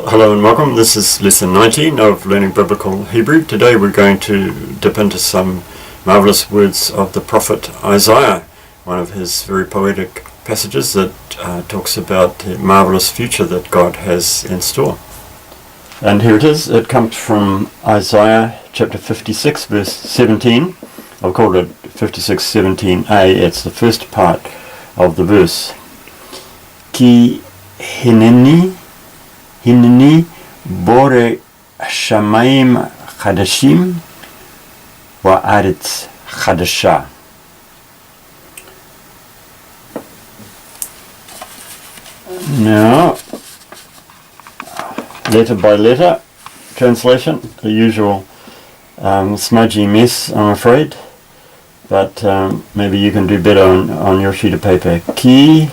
Hello and welcome. This is lesson 19 of Learning Biblical Hebrew. Today we're going to dip into some marvelous words of the prophet Isaiah, one of his very poetic passages that talks about the marvelous future that God has in store. And here it is. It comes from Isaiah chapter 56 verse 17. I've called it 56:17a. It's the first part of the verse. Ki hineni bore shamayim chadashim wa aretz chadasha. Now, letter by letter translation, the usual smudgy mess, I'm afraid, but maybe you can do better on your sheet of paper. Ki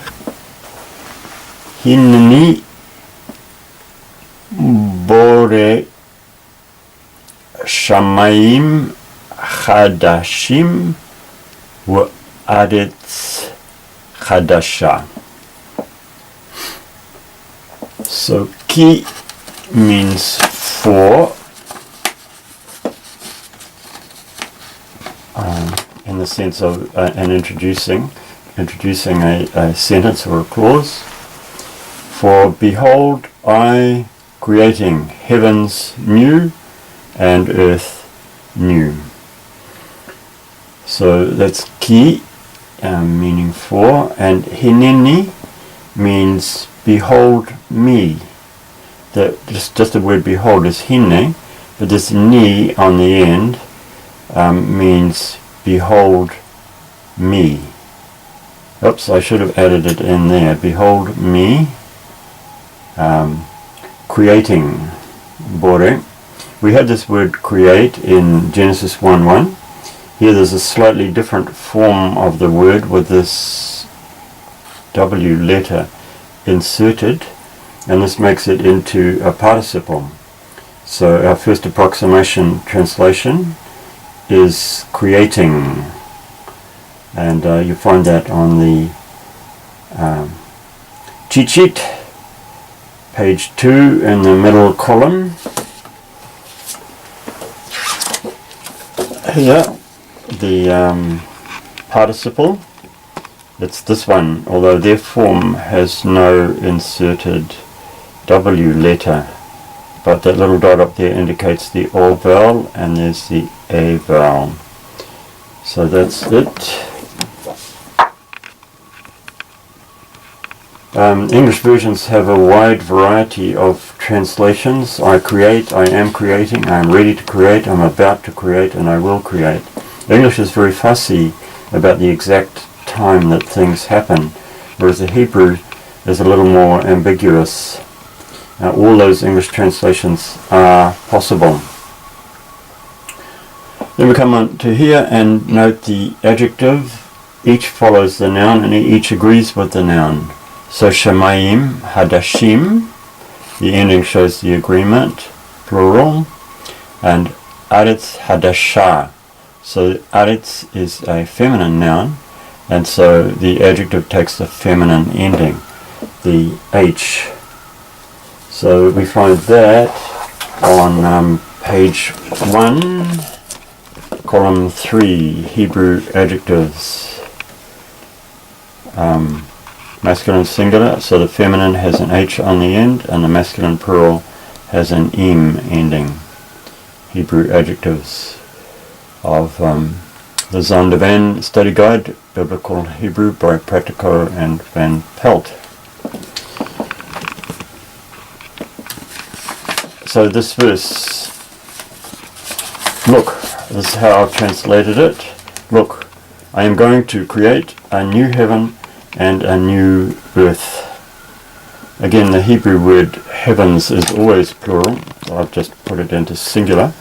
hineni bore shamayim chadashim wa aretz chadasha. So ki means for, in the sense of an introducing a sentence or a clause. For behold, I creating heavens new and earth new. So that's ki, meaning for, and hineni means behold me. Just the word behold is hine, but this ni on the end means behold me. Oops, I should have added it in there. Behold me. Creating, bore. We had this word create in Genesis 1:1. Here there's a slightly different form of the word with this W letter inserted, and this makes it into a participle. So our first approximation translation is creating, and you find that on the cheat sheet, page 2 in the middle column. Here, the participle, it's this one, although their form has no inserted W letter, but that little dot up there indicates the O vowel, and there's the A vowel. So that's it. English versions have a wide variety of translations. I create, I am creating, I am ready to create, I'm about to create, and I will create. English is very fussy about the exact time that things happen, whereas the Hebrew is a little more ambiguous. All those English translations are possible. Then we come on to here and note the adjective. Each follows the noun and each agrees with the noun. So shamayim hadashim, the ending shows the agreement, plural, and aretz hadasha. So aretz is a feminine noun, and so the adjective takes the feminine ending, the H. So we find that on page 1, column 3, Hebrew adjectives. Masculine singular, so the feminine has an H on the end, and the masculine plural has an M ending. Hebrew adjectives of the Zondervan Study Guide, Biblical Hebrew by Practico and Van Pelt. So this verse, look, this is how I've translated it. Look, I am going to create a new heaven and a new earth. Again, the Hebrew word heavens is always plural, so I've just put it into singular,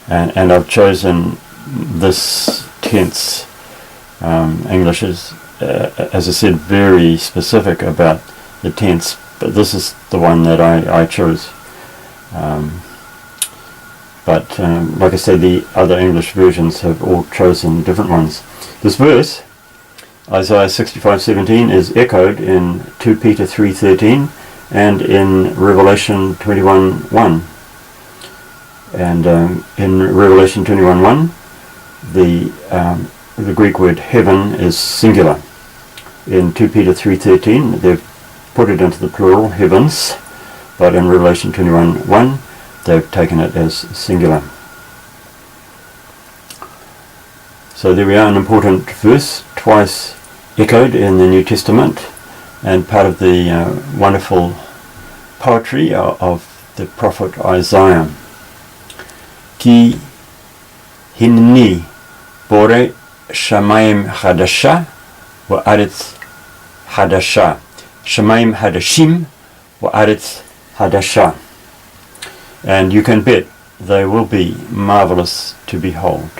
and I've chosen this tense. English is, as I said, very specific about the tense, but this is the one that I chose. But like I said, the other English versions have all chosen different ones. This verse, Isaiah 65:17, is echoed in 2 Peter 3:13 and in Revelation 21:1. And in Revelation 21:1, the Greek word heaven is singular. In 2 Peter 3:13, they've put it into the plural, heavens, but in Revelation 21:1, they've taken it as singular. So there we are, an important verse, twice echoed in the New Testament, and part of the wonderful poetry of the prophet Isaiah. Ki hinni bore shamayim hadasha wa aretz hadasha. Shamayim hadashim wa aretz hadasha. And you can bet they will be marvelous to behold.